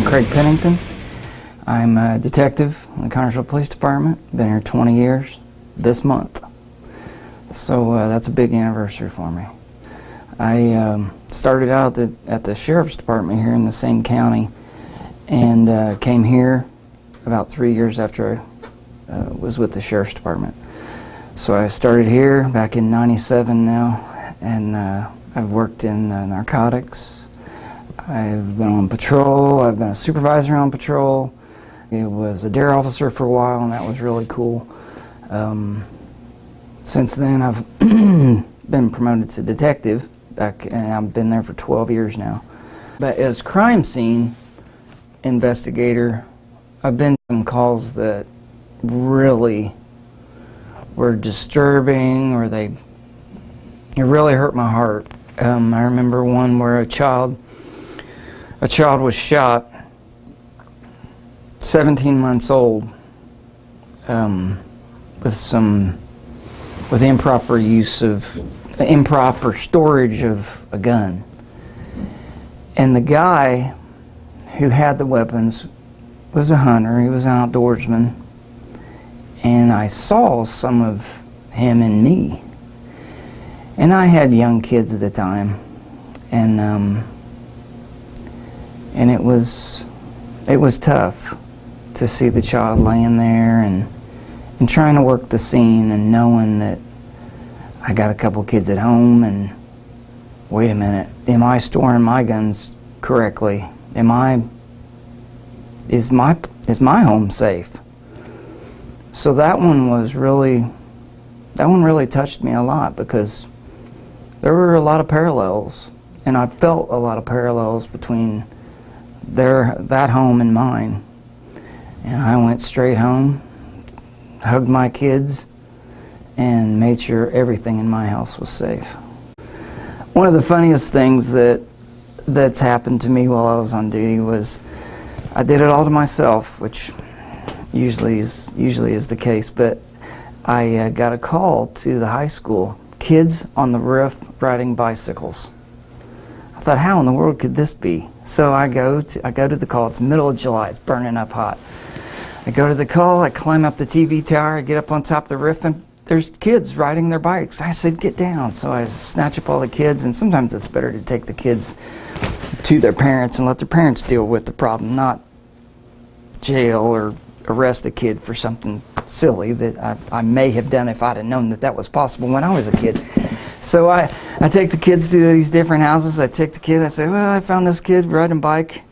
Craig Pennington. I'm a detective in the Connersville Police Department. Been here 20 years this month. So that's a big anniversary for me. I started out at the Sheriff's Department here in the same county and came here about 3 years after I was with the Sheriff's Department. So I started here back in '97 now, and I've worked in narcotics. I've been on patrol. I've been a supervisor on patrol. I was a dare officer for a while, and that was really cool. Since then, I've been promoted to detective, and I've been there for 12 years now. But as crime scene investigator, I've been to some calls that really were disturbing, or it really hurt my heart. I remember one where a child was shot, 17 months old, with improper storage of a gun. And the guy who had the weapons was a hunter. He was an outdoorsman, and I saw some of him in me. And I had young kids at the time, and it was tough to see the child laying there and trying to work the scene and knowing that I got a couple kids at home, and wait a minute, am I storing my guns correctly? Is my home safe? So that one really touched me a lot, because there were a lot of parallels, and I felt a lot of parallels between that home and mine. And I went straight home, hugged my kids, and made sure everything in my house was safe. One of the funniest things that's happened to me while I was on duty was I did it all to myself, which usually is the case, but I got a call to the high school, kids on the roof riding bicycles. I thought, how in the world could this be? So I go to the call. It's the middle of July. It's burning up hot. I go to the call. I climb up the TV tower. I get up on top of the roof, and there's kids riding their bikes. I said, get down. So I snatch up all the kids, and sometimes it's better to take the kids to their parents and let their parents deal with the problem, not jail or arrest the kid for something silly that I may have done if I'd have known that was possible when I was a kid. So I take the kids to these different houses. I take the kid. I say, well, I found this kid riding a bike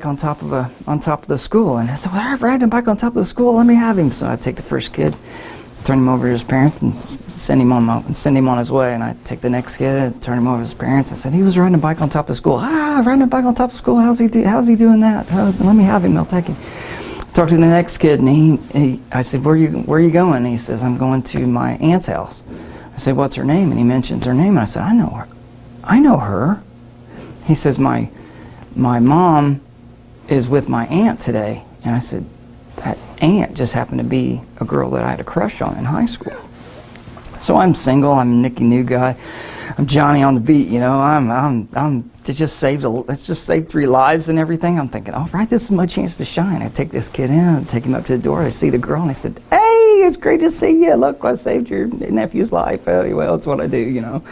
on top of the school. And I said, well, riding a bike on top of the school. Let me have him. So I take the first kid, turn him over to his parents, and send him on his way. And I take the next kid, turn him over to his parents. I said, he was riding a bike on top of school. Riding a bike on top of school. How's he doing that? Let me have him. I'll take him. Talked to the next kid, and I said, where are you going? And he says, I'm going to my aunt's house. I said, what's her name? And he mentions her name, and I said, I know her. He says, my mom is with my aunt today. And I said, that aunt just happened to be a girl that I had a crush on in high school. So I'm single. I'm a Nicky New guy. I'm Johnny on the beat. You know, it's just saved 3 lives and everything. I'm thinking, all right, this is my chance to shine. I take this kid in, I take him up to the door. I see the girl, and I said, hey, it's great to see you. Look, I saved your nephew's life. Well, that's what I do, you know.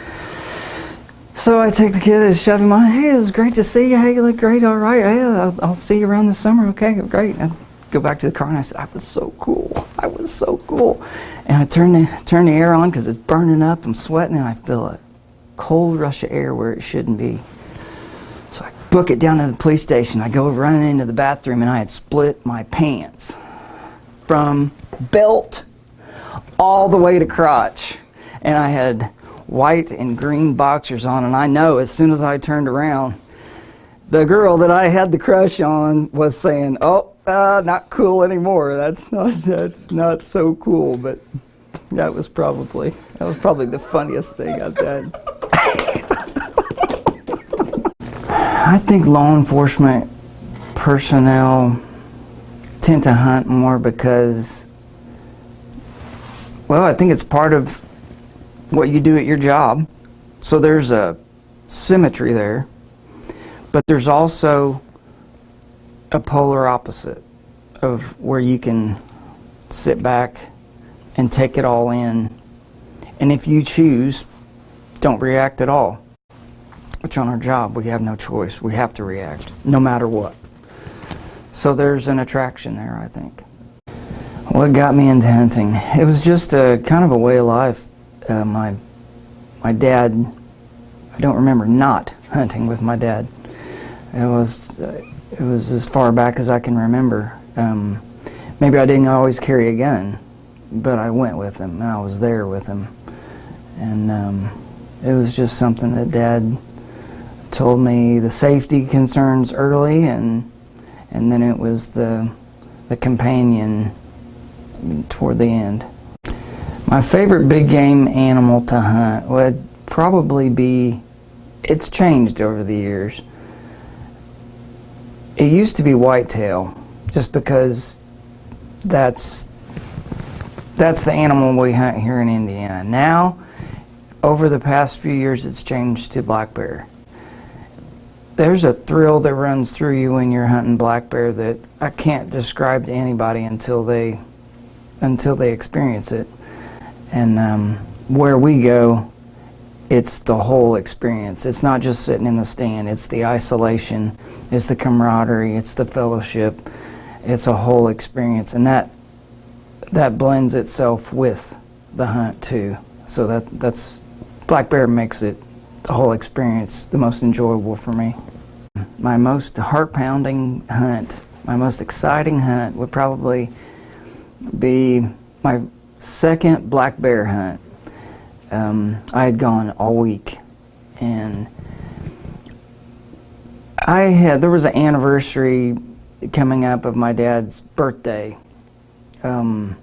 So I take the kid and shove him on. Hey, it was great to see you. Hey, you look great. All right. Hey, I'll see you around this summer. Okay, great. I go back to the car, and I said, I was so cool. I was so cool. And I turn the air on because it's burning up. I'm sweating, and I feel a cold rush of air where it shouldn't be. So I book it down to the police station. I go running into the bathroom, and I had split my pants from belt all the way to crotch. And I had white and green boxers on, and I know as soon as I turned around, the girl that I had the crush on was saying, oh, not cool anymore. That's not so cool. But that was probably the funniest thing I've done. I think law enforcement personnel tend to hunt more because, well, I think it's part of what you do at your job. So there's a symmetry there, but there's also a polar opposite of where you can sit back and take it all in, and if you choose, don't react at all. Which on our job, we have no choice. We have to react, no matter what. So there's an attraction there, I think. What got me into hunting? It was just a kind of a way of life. My dad, I don't remember not hunting with my dad. It was as far back as I can remember. Maybe I didn't always carry a gun, but I went with him and I was there with him. And it was just something that Dad told me, the safety concerns early, and then it was the companion toward the end. My favorite big game animal to hunt would probably be, it's changed over the years. It used to be whitetail, just because that's the animal we hunt here in Indiana. Now, over the past few years, it's changed to black bear. There's a thrill that runs through you when you're hunting black bear that I can't describe to anybody until they experience it. And where we go, it's the whole experience. It's not just sitting in the stand. It's the isolation. It's the camaraderie. It's the fellowship. It's a whole experience, and that blends itself with the hunt too. So that's black bear makes it, the whole experience, the most enjoyable for me. My most heart-pounding hunt, my most exciting hunt would probably be my second black bear hunt. I had gone all week, and there was an anniversary coming up of my dad's birthday on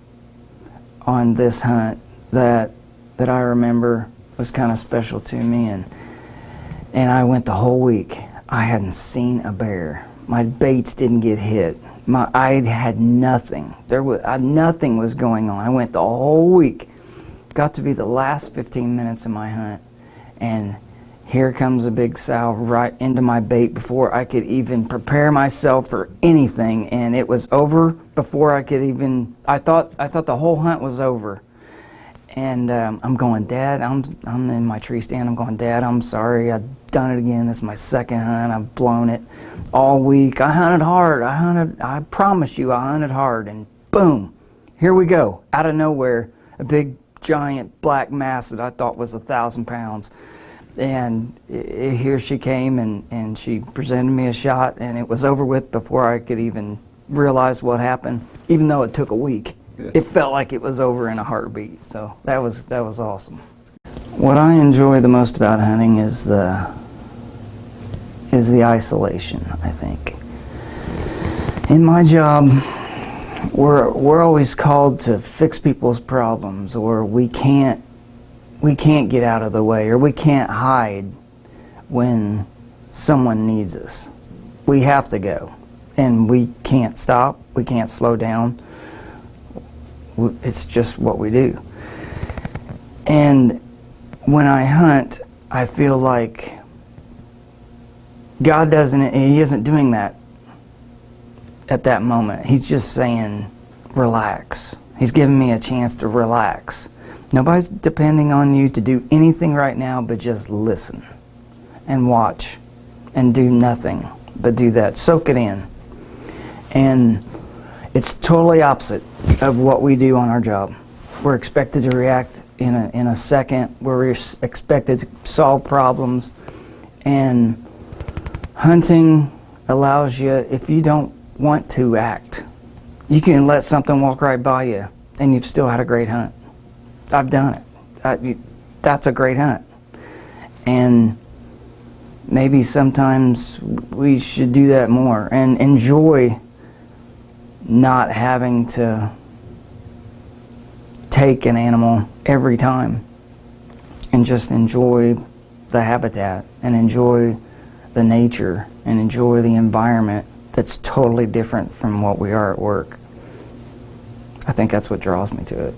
this hunt that I remember was kind of special to me, and I went the whole week. I hadn't seen a bear. My baits didn't get hit. I had nothing. Nothing was going on. I went the whole week. Got to be the last 15 minutes of my hunt, and here comes a big sow right into my bait before I could even prepare myself for anything, and it was over before I could even. I thought the whole hunt was over, and I'm going, Dad. I'm in my tree stand. I'm going, Dad. I'm sorry. I've done it again. This is my second hunt. I've blown it all week. I hunted hard. I promise you, I hunted hard, and boom, here we go. Out of nowhere, a big giant black mass that I thought was 1,000 pounds. And here she came, and she presented me a shot, and it was over with before I could even realize what happened. Even though it took a week, it felt like it was over in a heartbeat. So that was awesome. What I enjoy the most about hunting is the isolation, I think. In my job, we're always called to fix people's problems, or we can't get out of the way, or we can't hide when someone needs us. We have to go, and we can't stop, we can't slow down. It's just what we do. And when I hunt, I feel like God He isn't doing that at that moment. He's just saying, relax. He's giving me a chance to relax. Nobody's depending on you to do anything right now but just listen and watch and do nothing but do that. Soak it in. And it's totally opposite of what we do on our job. We're expected to react in a second. We're expected to solve problems. And hunting allows you, if you don't want to act, you can let something walk right by you and you've still had a great hunt. I've done it. That's a great hunt. And maybe sometimes we should do that more and enjoy not having to take an animal every time, and just enjoy the habitat and enjoy the nature and enjoy the environment that's totally different from what we are at work. I think that's what draws me to it.